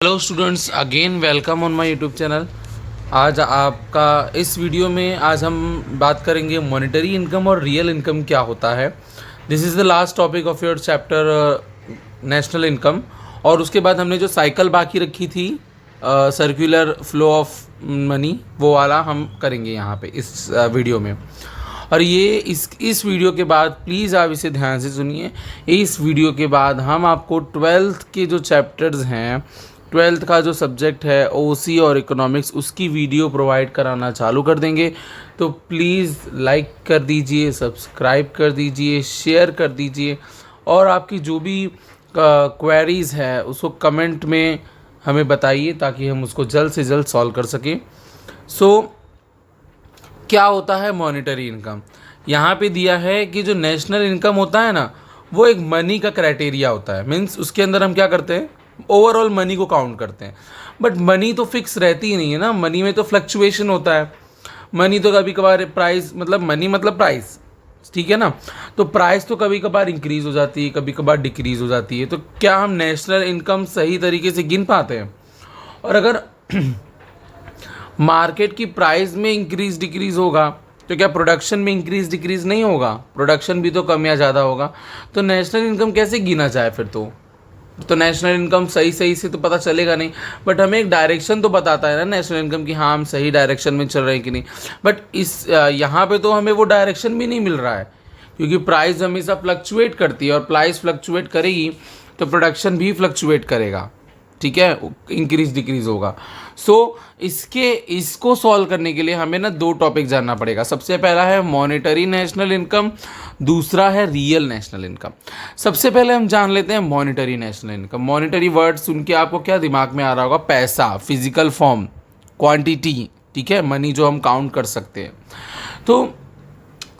Hello students, again welcome on my YouTube channel. आज आपका इस वीडियो में आज हम बात करेंगे मॉनेटरी इनकम और रियल इनकम क्या होता है। This is the last topic of your chapter national income. और उसके बाद हमने जो साइकिल बाकी रखी थी सर्कुलर फ्लो ऑफ मनी, वो वाला हम करेंगे यहाँ पे इस वीडियो में। और ये इस वीडियो के बाद प्लीज़ आप इसे ध्यान से सुनिए। इस वीडियो के बाद हम आपको 12th के जो चैप्टर्स हैं, 12th का जो सब्जेक्ट है ओसी और इकोनॉमिक्स, उसकी वीडियो प्रोवाइड कराना चालू कर देंगे। तो प्लीज़ लाइक कर दीजिए, सब्सक्राइब कर दीजिए, शेयर कर दीजिए, और आपकी जो भी क्वेरीज़ है उसको कमेंट में हमें बताइए ताकि हम उसको जल्द से जल्द सॉल्व कर सकें। क्या होता है मॉनेटरी इनकम? यहाँ पे दिया है कि जो नेशनल इनकम होता है ना, वो एक मनी का क्राइटेरिया होता है। मीन्स उसके अंदर हम क्या करते हैं, ओवरऑल मनी को काउंट करते हैं। बट मनी तो फिक्स रहती ही नहीं है ना, मनी में तो फ्लक्चुएशन होता है। मनी तो कभी कभार प्राइस, मतलब मनी मतलब प्राइस, ठीक है ना। तो प्राइस तो कभी कभार इंक्रीज़ हो जाती है, कभी कभार डिक्रीज़ हो जाती है। तो क्या हम नेशनल इनकम सही तरीके से गिन पाते हैं? और अगर मार्केट की प्राइस में इंक्रीज़ डिक्रीज़ होगा तो क्या प्रोडक्शन में इंक्रीज़ डिक्रीज़ नहीं होगा? प्रोडक्शन भी तो कम या ज़्यादा होगा। तो नेशनल इनकम कैसे गिना जाए फिर? तो नेशनल इनकम सही से तो पता चलेगा नहीं। बट हमें एक डायरेक्शन तो बताता है ना नेशनल इनकम की, हाँ हम सही डायरेक्शन में चल रहे हैं कि नहीं। बट इस यहाँ पे तो हमें वो डायरेक्शन भी नहीं मिल रहा है, क्योंकि प्राइस हमेशा फ्लक्चुएट करती है, और प्राइस फ्लक्चुएट करेगी तो प्रोडक्शन भी फ्लक्चुएट करेगा, ठीक है, इंक्रीज डिक्रीज होगा। इसको सॉल्व करने के लिए हमें ना दो टॉपिक जानना पड़ेगा। सबसे पहला है मॉनेटरी नेशनल इनकम, दूसरा है रियल नेशनल इनकम। सबसे पहले हम जान लेते हैं monetary national income. Monetary word सुन के आपको क्या दिमाग में आ रहा होगा? पैसा, फिजिकल फॉर्म, क्वांटिटी, ठीक है, मनी जो हम काउंट कर सकते हैं। तो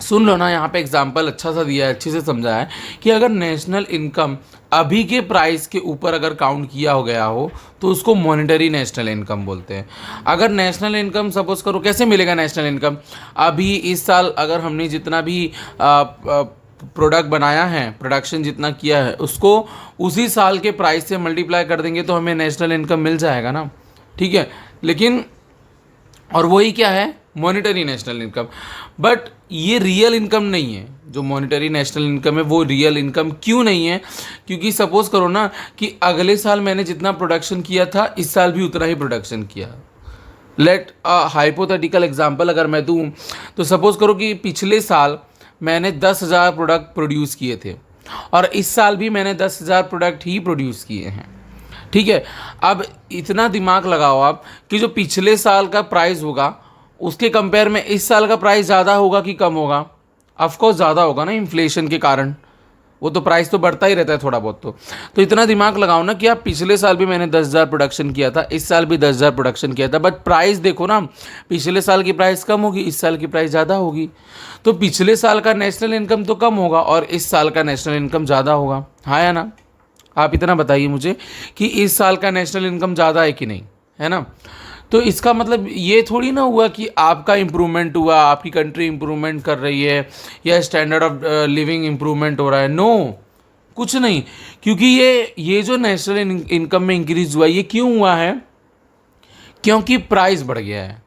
सुन लो ना, यहाँ पे एग्जाम्पल अच्छा सा दिया है, अच्छे से समझा है कि अगर नेशनल इनकम अभी के प्राइस के ऊपर अगर काउंट किया हो गया हो तो उसको मॉनेटरी नेशनल इनकम बोलते हैं। अगर नेशनल इनकम सपोज करो, कैसे मिलेगा नेशनल इनकम? अभी इस साल अगर हमने जितना भी प्रोडक्ट बनाया है, प्रोडक्शन जितना किया है, उसको उसी साल के प्राइस से मल्टीप्लाई कर देंगे तो हमें नेशनल इनकम मिल जाएगा ना, ठीक है। लेकिन और वही क्या है? Monetary national income. बट ये रियल इनकम नहीं है। जो मॉनेटरी नेशनल इनकम है वो रियल इनकम क्यों नहीं है? क्योंकि सपोज करो ना कि अगले साल मैंने जितना प्रोडक्शन किया था, इस साल भी उतना ही प्रोडक्शन किया। लेट हाइपोथेटिकल एग्जांपल अगर मैं दूं, तो सपोज करो कि पिछले साल मैंने 10,000 प्रोडक्ट प्रोड्यूस किए थे, और इस साल भी मैंने 10,000 प्रोडक्ट ही प्रोड्यूस किए हैं, ठीक है। अब इतना दिमाग लगाओ आप कि जो पिछले साल का प्राइस होगा उसके कंपेयर में इस साल का प्राइस ज़्यादा होगा कि कम होगा? ऑफकोर्स ज़्यादा होगा ना, इन्फ्लेशन के कारण। वो तो प्राइस तो बढ़ता ही रहता है थोड़ा बहुत। तो इतना दिमाग लगाओ ना कि आप पिछले साल भी मैंने 10,000 प्रोडक्शन किया था, इस साल भी 10,000 प्रोडक्शन किया था, बट प्राइस देखो ना, पिछले साल की प्राइस कम होगी, इस साल की प्राइस ज़्यादा होगी। तो पिछले साल का नेशनल इनकम तो कम होगा और इस साल का नेशनल इनकम ज़्यादा होगा, हाँ या ना? आप इतना बताइए मुझे कि इस साल का नेशनल इनकम ज़्यादा है कि नहीं, है ना? तो इसका मतलब ये थोड़ी ना हुआ कि आपका इम्प्रूवमेंट हुआ, आपकी कंट्री इम्प्रूवमेंट कर रही है, या स्टैंडर्ड ऑफ लिविंग इम्प्रूवमेंट हो रहा है। नो, कुछ नहीं। क्योंकि ये जो नेशनल इनकम में इंक्रीज हुआ, ये क्यों हुआ है? क्योंकि प्राइस बढ़ गया है।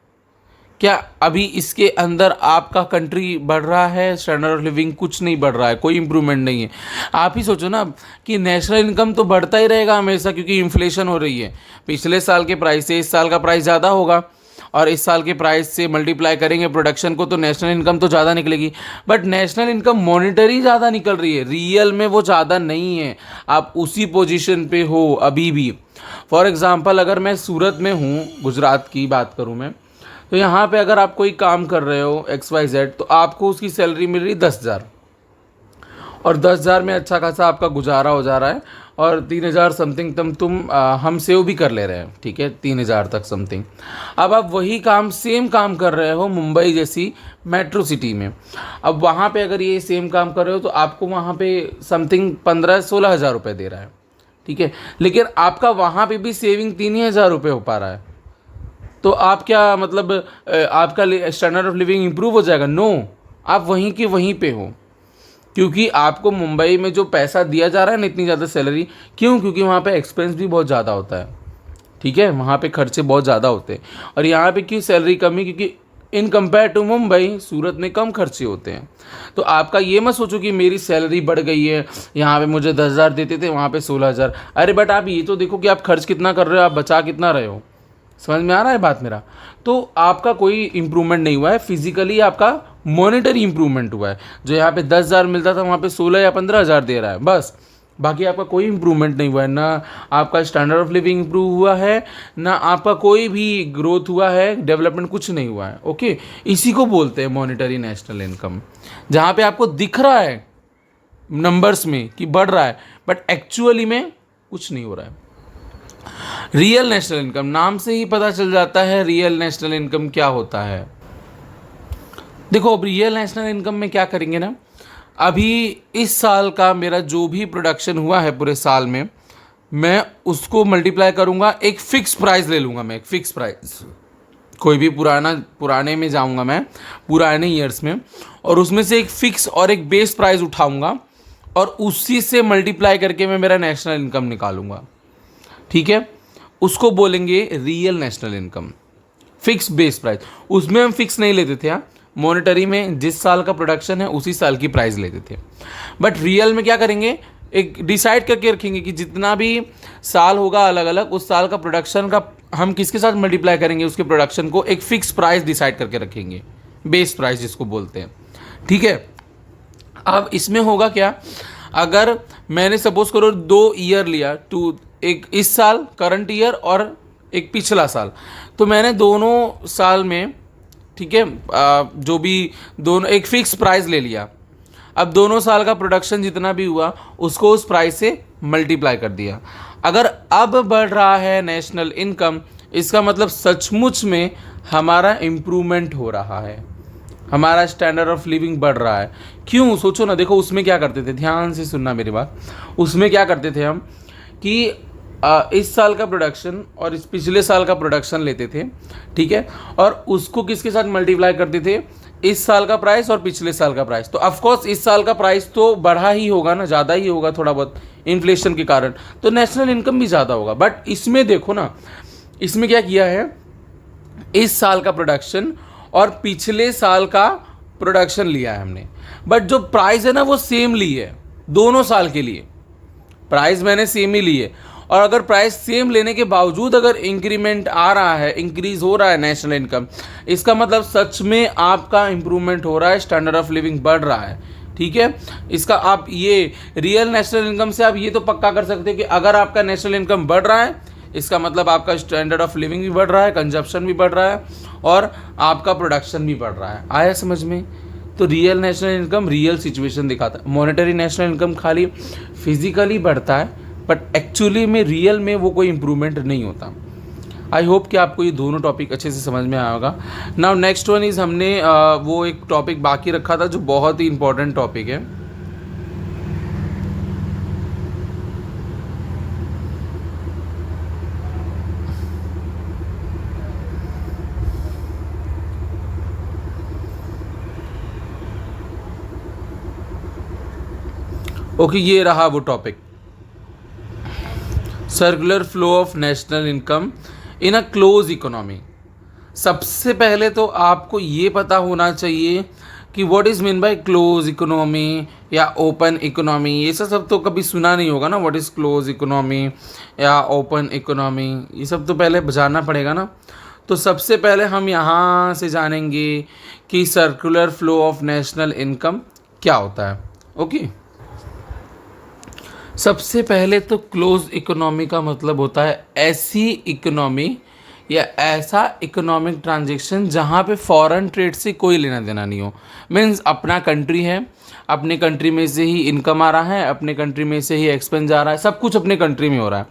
क्या अभी इसके अंदर आपका कंट्री बढ़ रहा है? स्टैंडर्ड ऑफ लिविंग कुछ नहीं बढ़ रहा है, कोई इंप्रूवमेंट नहीं है। आप ही सोचो ना कि नेशनल इनकम तो बढ़ता ही रहेगा हमेशा, क्योंकि इन्फ्लेशन हो रही है। पिछले साल के प्राइस से इस साल का प्राइस ज़्यादा होगा, और इस साल के प्राइस से मल्टीप्लाई करेंगे प्रोडक्शन को, तो नेशनल इनकम तो ज़्यादा निकलेगी। बट नेशनल इनकम मॉनेटरी ज़्यादा निकल रही है, रियल में वो ज़्यादा नहीं है। आप उसी पोजीशन पे हो अभी भी। फॉर एग्ज़ाम्पल, अगर मैं सूरत में हूँ, गुजरात की बात करूँ मैं, तो यहाँ पे अगर आप कोई काम कर रहे हो XYZ, तो आपको उसकी सैलरी मिल रही 10,000, और 10,000 में अच्छा खासा आपका गुजारा हो जा रहा है, और 3,000 समथिंग तुम हम सेव भी कर ले रहे हैं, ठीक है, 3,000 तक समथिंग। अब आप वही काम, सेम काम कर रहे हो मुंबई जैसी मेट्रो सिटी में। अब वहाँ पे अगर ये सेम काम कर रहे हो तो आपको वहाँ पे समथिंग 15-16 हज़ार रुपये दे रहा है, ठीक है। लेकिन आपका वहाँ पे भी सेविंग 3,000 रुपये हो पा रहा है। तो आप क्या मतलब आपका स्टैंडर्ड ऑफ लिविंग इम्प्रूव हो जाएगा? नो, आप वहीं के वहीं पे हो। क्योंकि आपको मुंबई में जो पैसा दिया जा रहा है ना, इतनी ज़्यादा सैलरी, क्यों? क्योंकि वहाँ पे एक्सपेंस भी बहुत ज़्यादा होता है। ठीक है, वहाँ पे खर्चे बहुत ज़्यादा होते हैं। और यहाँ पे क्यों सैलरी कम है, क्योंकि इन कंपेयर टू मुंबई सूरत में कम खर्चे होते हैं। तो आपका ये मत सोचो कि मेरी सैलरी बढ़ गई है, यहाँ पे मुझे 10,000 देते थे वहाँ पे 16,000। अरे बट आप ये तो देखो कि आप खर्च कितना कर रहे हो, आप बचा कितना रहे हो। समझ में आ रहा है बात मेरा? तो आपका कोई इम्प्रूवमेंट नहीं हुआ है, फिजिकली आपका मॉनेटरी इम्प्रूवमेंट हुआ है। जो यहाँ पे 10,000 मिलता था वहाँ पे 16 या 15,000 दे रहा है बस। बाकी आपका कोई इम्प्रूवमेंट नहीं हुआ है, ना आपका स्टैंडर्ड ऑफ लिविंग इम्प्रूव हुआ है, ना आपका कोई भी ग्रोथ हुआ है, डेवलपमेंट कुछ नहीं हुआ है। ओके, इसी को बोलते हैं मॉनेटरी नेशनल इनकम, जहाँ पे आपको दिख रहा है नंबर्स में कि बढ़ रहा है, बट एक्चुअली में कुछ नहीं हो रहा है। रियल नेशनल इनकम, नाम से ही पता चल जाता है रियल नेशनल इनकम क्या होता है। देखो अब रियल नेशनल इनकम में क्या करेंगे ना, अभी इस साल का मेरा जो भी प्रोडक्शन हुआ है पूरे साल में, मैं उसको मल्टीप्लाई करूंगा, एक फिक्स प्राइस ले लूँगा मैं, एक फिक्स प्राइस, कोई भी पुराने में जाऊंगा मैं, पुराने ईयर्स में, और उसमें से एक फिक्स और एक बेस प्राइस उठाऊंगा और उसी से मल्टीप्लाई करके मैं मेरा नेशनल इनकम निकालूंगा। ठीक है, उसको बोलेंगे real national income. Fix base price, उसमें हम फिक्स नहीं लेते थे। हाँ, मॉनेटरी में जिस साल का प्रोडक्शन है उसी साल की प्राइस लेते थे, बट रियल में क्या करेंगे, एक डिसाइड करके रखेंगे कि जितना भी साल होगा अलग अलग, उस साल का प्रोडक्शन का हम किसके साथ मल्टीप्लाई करेंगे, उसके प्रोडक्शन को एक फिक्स प्राइस डिसाइड करके रखेंगे, बेस प्राइस जिसको बोलते हैं। ठीक है, अब इसमें होगा क्या, अगर मैंने सपोज करो 2 ईयर लिया, एक इस साल करंट ईयर और एक पिछला साल, तो मैंने दोनों साल में, ठीक है, जो भी दोनों एक फिक्स प्राइस ले लिया। अब दोनों साल का प्रोडक्शन जितना भी हुआ उसको उस प्राइस से मल्टीप्लाई कर दिया। अगर अब बढ़ रहा है नेशनल इनकम, इसका मतलब सचमुच में हमारा इम्प्रूवमेंट हो रहा है, हमारा स्टैंडर्ड ऑफ लिविंग बढ़ रहा है। क्यों, सोचो ना। देखो उसमें क्या करते थे, ध्यान से सुनना मेरी बात। उसमें क्या करते थे हम कि इस साल का प्रोडक्शन और इस पिछले साल का प्रोडक्शन लेते थे, ठीक है, और उसको किसके साथ मल्टीप्लाई करते थे, इस साल का प्राइस और पिछले साल का प्राइस। तो ऑफकोर्स इस साल का प्राइस तो बढ़ा ही होगा ना, ज़्यादा ही होगा थोड़ा बहुत इन्फ्लेशन के कारण, तो नेशनल इनकम भी ज़्यादा होगा। बट इसमें देखो ना, इसमें क्या किया है, इस साल का प्रोडक्शन और पिछले साल का प्रोडक्शन लिया है हमने, बट जो प्राइस है ना वो सेम ली है दोनों साल के लिए, प्राइस मैंने सेम ही ली है। और अगर प्राइस सेम लेने के बावजूद अगर इंक्रीमेंट आ रहा है, इंक्रीज हो रहा है नेशनल इनकम, इसका मतलब सच में आपका इंप्रूवमेंट हो रहा है, स्टैंडर्ड ऑफ लिविंग बढ़ रहा है। ठीक है, इसका आप ये रियल नेशनल इनकम से आप ये तो पक्का कर सकते हैं कि अगर आपका नेशनल इनकम बढ़ रहा है, इसका मतलब आपका स्टैंडर्ड ऑफ लिविंग भी बढ़ रहा है, कंजप्शन भी बढ़ रहा है और आपका प्रोडक्शन भी बढ़ रहा है। आया समझ में? तो real national income real situation दिखाता है। मॉनेटरी नेशनल इनकम खाली फिजिकली बढ़ता है, बट एक्चुअली में रियल में वो कोई इम्प्रूवमेंट नहीं होता। आई होप कि आपको ये दोनों टॉपिक अच्छे से समझ में आया होगा। नाउ नेक्स्ट वन इज़, हमने वो एक टॉपिक बाकी रखा था जो बहुत ही इंपॉर्टेंट टॉपिक है। ओके, ये रहा वो topic, circular flow of national income in a close economy. सबसे पहले तो आपको ये पता होना चाहिए कि what is mean by close economy या ओपन इकोनॉमी। ये सब तो कभी सुना नहीं होगा ना, व्हाट इज़ क्लोज इकोनॉमी या ओपन इकोनॉमी, ये सब तो पहले जानना पड़ेगा ना। तो सबसे पहले हम यहाँ से जानेंगे कि circular flow of national income क्या होता है। ओके, सबसे पहले तो क्लोज इकोनॉमी का मतलब होता है ऐसी इकोनॉमी या ऐसा इकोनॉमिक ट्रांजैक्शन जहाँ पे फॉरेन ट्रेड से कोई लेना देना नहीं हो। मीन्स अपना कंट्री है, अपने कंट्री में से ही इनकम आ रहा है, अपने कंट्री में से ही एक्सपेंस जा रहा है, सब कुछ अपने कंट्री में हो रहा है।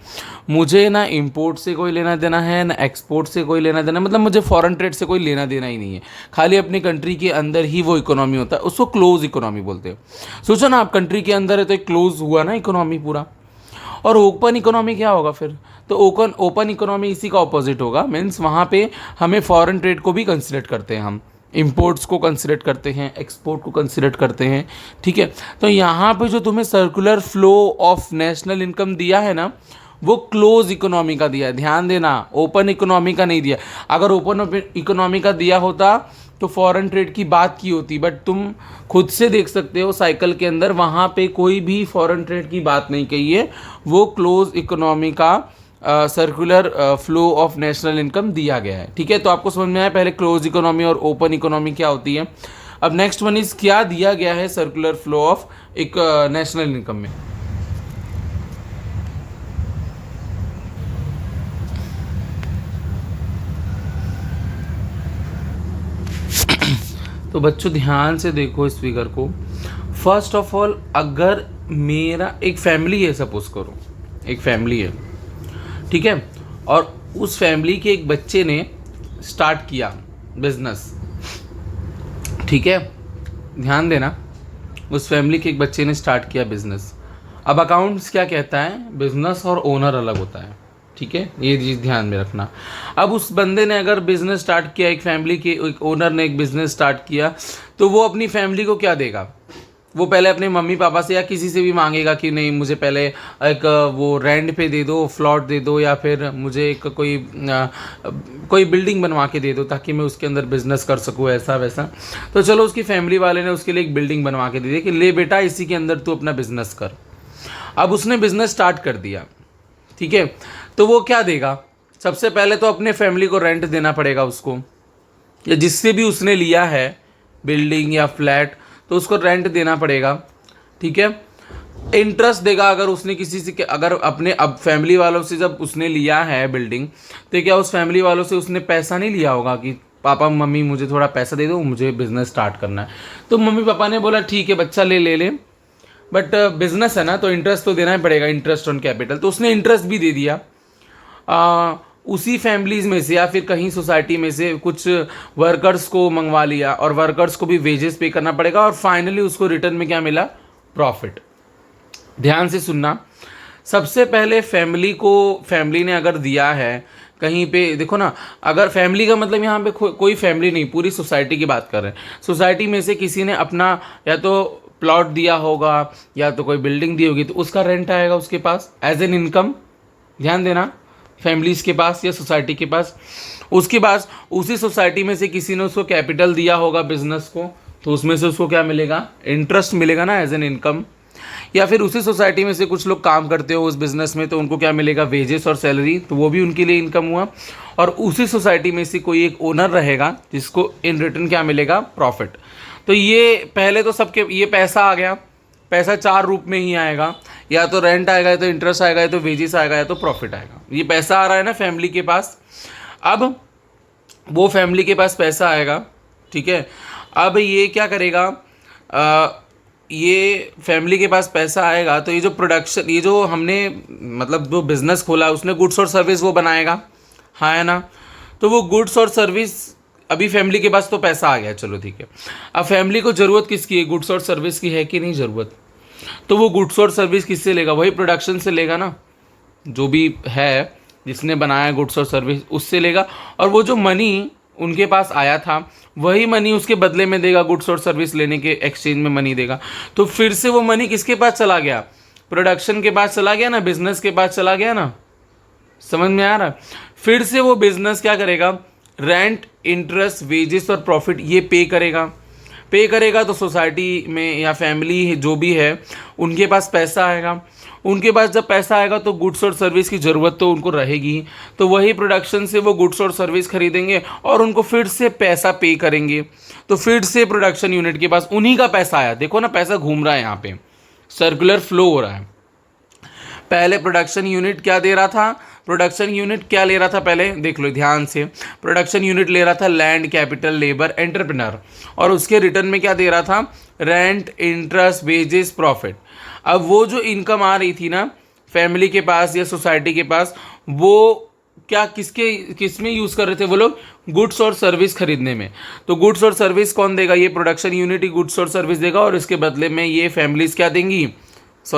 मुझे ना इंपोर्ट से कोई लेना देना है, ना एक्सपोर्ट से कोई लेना देना, मतलब मुझे फॉरेन ट्रेड से कोई लेना देना ही नहीं है। खाली अपनी कंट्री के अंदर ही वो इकोनॉमी होता है, उसको क्लोज इकोनॉमी बोलते हैं। सोचो ना, आप कंट्री के अंदर है तो एक क्लोज हुआ ना इकोनॉमी पूरा। और ओपन इकोनॉमी क्या होगा फिर? तो ओपन इकोनॉमी इसी का ऑपोजिट होगा। मीन्स वहाँ पे हमें फॉरेन ट्रेड को भी कंसिडर करते हैं, हम इंपोर्ट्स को कंसिडर करते हैं, एक्सपोर्ट को कंसिडर करते हैं। ठीक है, तो यहाँ पे जो तुम्हें circular flow of national income दिया है ना, वो क्लोज इकोनॉमी का दिया है, ध्यान देना, ओपन इकोनॉमी का नहीं दिया। अगर ओपन इकोनॉमी का दिया होता तो फॉरेन ट्रेड की बात की होती, बट तुम खुद से देख सकते हो साइकिल के अंदर वहाँ पे कोई भी फॉरेन ट्रेड की बात नहीं कही है, वो क्लोज इकोनॉमी का circular flow of national income दिया गया है। ठीक है, तो आपको समझ में आया पहले क्लोज इकोनॉमी और ओपन इकोनॉमी क्या होती है। अब नेक्स्ट वन इज क्या दिया गया है सर्कुलर फ्लो ऑफ एक नेशनल इनकम में। तो बच्चों ध्यान से देखो इस फिगर को। फर्स्ट ऑफ ऑल, अगर मेरा एक फैमिली है, सपोज करो एक फैमिली है, ठीक है, और उस फैमिली के एक बच्चे ने स्टार्ट किया बिजनेस, ठीक है, ध्यान देना, उस फैमिली के एक बच्चे ने स्टार्ट किया बिजनेस। अब अकाउंट्स क्या कहता है, बिजनेस और ओनर अलग होता है, ठीक है, ये चीज़ ध्यान में रखना। अब उस बंदे ने अगर बिजनेस स्टार्ट किया, एक फैमिली के एक ओनर ने एक बिजनेस स्टार्ट किया, तो वो अपनी फैमिली को क्या देगा, वो पहले अपने मम्मी पापा से या किसी से भी मांगेगा कि नहीं मुझे पहले एक वो रेंट पे दे दो, फ्लॉट दे दो, या फिर मुझे एक कोई बिल्डिंग बनवा के दे दो ताकि मैं उसके अंदर बिजनेस कर सकूँ, ऐसा वैसा। तो चलो उसकी फैमिली वाले ने उसके लिए एक बिल्डिंग बनवा के दे दी कि ले बेटा इसी के अंदर तू अपना बिजनेस कर। अब उसने बिजनेस स्टार्ट कर दिया, ठीक है, तो वो क्या देगा, सबसे पहले तो अपने फैमिली को रेंट देना पड़ेगा उसको, या जिससे भी उसने लिया है बिल्डिंग या फ्लैट, तो उसको रेंट देना पड़ेगा, ठीक है। इंटरेस्ट देगा अगर उसने किसी से, अगर अपने अब फैमिली वालों से जब उसने लिया है बिल्डिंग, तो क्या उस फैमिली वालों से उसने पैसा नहीं लिया होगा कि पापा मम्मी मुझे थोड़ा पैसा दे दो, मुझे बिजनेस स्टार्ट करना है। तो मम्मी पापा ने बोला ठीक है बच्चा ले, बट बिजनेस है ना तो इंटरेस्ट तो देना ही पड़ेगा, इंटरेस्ट ऑन कैपिटल, तो उसने इंटरेस्ट भी दे दिया। उसी फैमिलीज में से या फिर कहीं सोसाइटी में से कुछ वर्कर्स को मंगवा लिया, और वर्कर्स को भी वेजेस पे करना पड़ेगा, और फाइनली उसको रिटर्न में क्या मिला, प्रॉफिट। ध्यान से सुनना, सबसे पहले फैमिली ने अगर दिया है कहीं पे, देखो ना, अगर फैमिली का मतलब यहाँ पे कोई फैमिली नहीं, पूरी सोसाइटी की बात कर रहे हैं। सोसाइटी में से किसी ने अपना या तो प्लॉट दिया होगा या तो कोई बिल्डिंग दी होगी, तो उसका रेंट आएगा उसके पास एज एन इनकम, ध्यान देना, फैमिलीज के पास या सोसाइटी के पास। उसके बाद उसी सोसाइटी में से किसी ने उसको कैपिटल दिया होगा बिजनेस को, तो उसमें से उसको क्या मिलेगा, इंटरेस्ट मिलेगा ना एज एन इनकम। या फिर उसी सोसाइटी में से कुछ लोग काम करते हो उस बिजनेस में, तो उनको क्या मिलेगा, वेजेस और सैलरी, तो वो भी उनके लिए इनकम हुआ। और उसी सोसाइटी में से कोई एक ओनर रहेगा जिसको इन रिटर्न क्या मिलेगा, प्रॉफिट। तो ये पहले तो सबके ये पैसा आ गया, पैसा चार रूप में ही आएगा, या तो रेंट आएगा, या तो इंटरेस्ट आएगा, या तो वेजेस आएगा, या तो प्रॉफिट आएगा। ये पैसा आ रहा है ना फैमिली के पास। अब वो फैमिली के पास पैसा आएगा, ठीक है, अब ये क्या करेगा, ये फैमिली के पास पैसा आएगा तो ये जो प्रोडक्शन, ये जो हमने मतलब जो बिज़नेस खोला है उसने गुड्स और सर्विस वो बनाएगा, हाँ है ना। तो वो गुड्स और सर्विस, अभी फैमिली के पास तो पैसा आ गया, चलो ठीक है। अब फैमिली को ज़रूरत किसकी है, गुड्स और सर्विस की है कि नहीं ज़रूरत, तो वो गुड्स और सर्विस किससे लेगा, वही प्रोडक्शन से लेगा ना, जो भी है जिसने बनाया गुड्स और सर्विस उससे लेगा। और वो जो मनी उनके पास आया था वही मनी उसके बदले में देगा, गुड्स और सर्विस लेने के एक्सचेंज में मनी देगा। तो फिर से वो मनी किसके पास चला गया, प्रोडक्शन के पास चला गया ना, बिजनेस के पास चला गया ना, समझ में आ रहा है। फिर से वो बिजनेस क्या करेगा, रेंट, इंटरेस्ट, वेजेस और प्रॉफिट ये पे करेगा तो सोसाइटी में या फैमिली जो भी है उनके पास पैसा आएगा। उनके पास जब पैसा आएगा तो गुड्स और सर्विस की ज़रूरत तो उनको रहेगी, तो वही प्रोडक्शन से वो गुड्स और सर्विस खरीदेंगे और उनको फिर से पैसा पे करेंगे। तो फिर से प्रोडक्शन यूनिट के पास उन्हीं का पैसा आया, देखो ना पैसा घूम रहा है यहाँ पे, सर्कुलर फ्लो हो रहा है। पहले प्रोडक्शन यूनिट क्या दे रहा था, प्रोडक्शन यूनिट क्या ले रहा था, पहले देख लो ध्यान से, प्रोडक्शन यूनिट ले रहा था लैंड, कैपिटल, लेबर, एंटरप्रेन्योर, और उसके रिटर्न में क्या दे रहा था, रेंट, इंटरेस्ट, वेजेस, प्रॉफिट। अब वो जो इनकम आ रही थी ना फैमिली के पास या सोसाइटी के पास, वो क्या किस में यूज़ कर रहे थे वो लोग, गुड्स और सर्विस खरीदने में। तो गुड्स और सर्विस कौन देगा, ये प्रोडक्शन यूनिट ही गुड्स और सर्विस देगा, और इसके बदले में ये फैमिलीज क्या देंगी,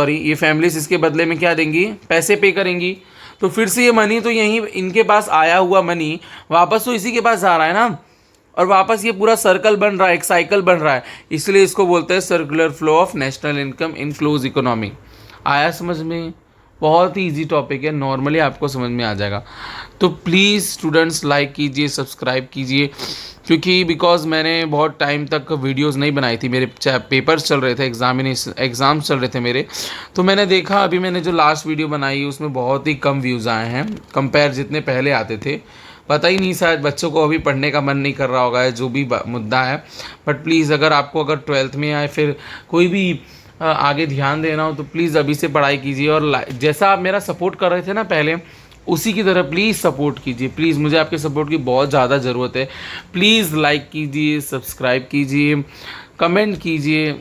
ये फैमिलीज इसके बदले में क्या देंगी, पैसे पे करेंगी। तो फिर से ये मनी तो यहीं इनके पास आया हुआ मनी वापस तो इसी के पास आ रहा है ना, और वापस ये पूरा सर्कल बन रहा है, एक साइकिल बन रहा है, इसलिए इसको बोलते हैं circular flow of national income in close economy. आया समझ में, बहुत ही ईजी टॉपिक है, नॉर्मली आपको समझ में आ जाएगा। तो प्लीज़ स्टूडेंट्स लाइक कीजिए, सब्सक्राइब कीजिए, क्योंकि बिकॉज मैंने बहुत टाइम तक वीडियोस नहीं बनाई थी, मेरे पेपर्स चल रहे थे, एग्ज़ाम्स चल रहे थे मेरे। तो मैंने देखा अभी मैंने जो लास्ट वीडियो बनाई उसमें बहुत ही कम व्यूज़ आए हैं कंपेयर जितने पहले आते थे। पता ही नहीं, शायद बच्चों को अभी पढ़ने का मन नहीं कर रहा होगा, जो भी मुद्दा है। बट प्लीज़ अगर आपको अगर 12th में या फिर कोई भी आगे ध्यान देना हो तो प्लीज़ अभी से पढ़ाई कीजिए, और जैसा आप मेरा सपोर्ट कर रहे थे ना पहले, उसी की तरह प्लीज़ सपोर्ट कीजिए। प्लीज़ मुझे आपके सपोर्ट की बहुत ज़्यादा ज़रूरत है। प्लीज़ लाइक कीजिए, सब्सक्राइब कीजिए, कमेंट कीजिए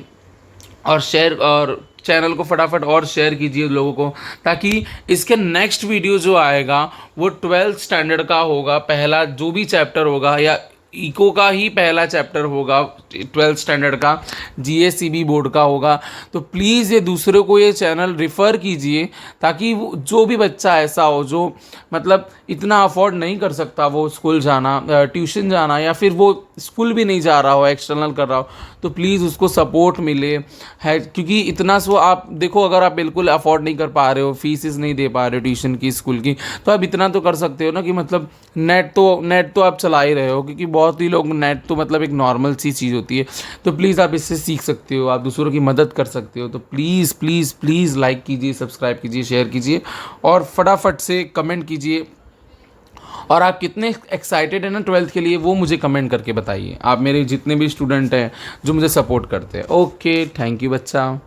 और शेयर, और चैनल को फटाफट और शेयर कीजिए लोगों को, ताकि इसके नेक्स्ट वीडियो जो आएगा वो 12th स्टैंडर्ड का होगा। पहला जो भी चैप्टर होगा या इको का ही पहला चैप्टर होगा 12th स्टैंडर्ड का, जीएससीबी बोर्ड का होगा। तो प्लीज़ ये दूसरों को ये चैनल रिफ़र कीजिए, ताकि वो जो भी बच्चा ऐसा हो जो मतलब इतना अफोर्ड नहीं कर सकता वो स्कूल जाना, ट्यूशन जाना, या फिर वो स्कूल भी नहीं जा रहा हो, एक्सटर्नल कर रहा हो, तो प्लीज़ उसको सपोर्ट मिले है। क्योंकि इतना सो आप देखो, अगर आप बिल्कुल अफोर्ड नहीं कर पा रहे हो, फीसिस नहीं दे पा रहे हो ट्यूशन की, स्कूल की, तो आप इतना तो कर सकते हो ना कि मतलब नेट तो आप चला ही रहे हो, क्योंकि बहुत ही लोग, नेट तो मतलब एक नॉर्मल सी चीज़ होती है। तो प्लीज़ आप इससे सीख सकते हो, आप दूसरों की मदद कर सकते हो। तो प्लीज़ प्लीज़ प्लीज़ लाइक कीजिए, सब्सक्राइब कीजिए, शेयर कीजिए और फटाफट से कमेंट कीजिए। और आप कितने एक्साइटेड हैं ना 12th के लिए, वो मुझे कमेंट करके बताइए। आप मेरे जितने भी स्टूडेंट हैं जो मुझे सपोर्ट करते हैं। ओके, थैंक यू बच्चा।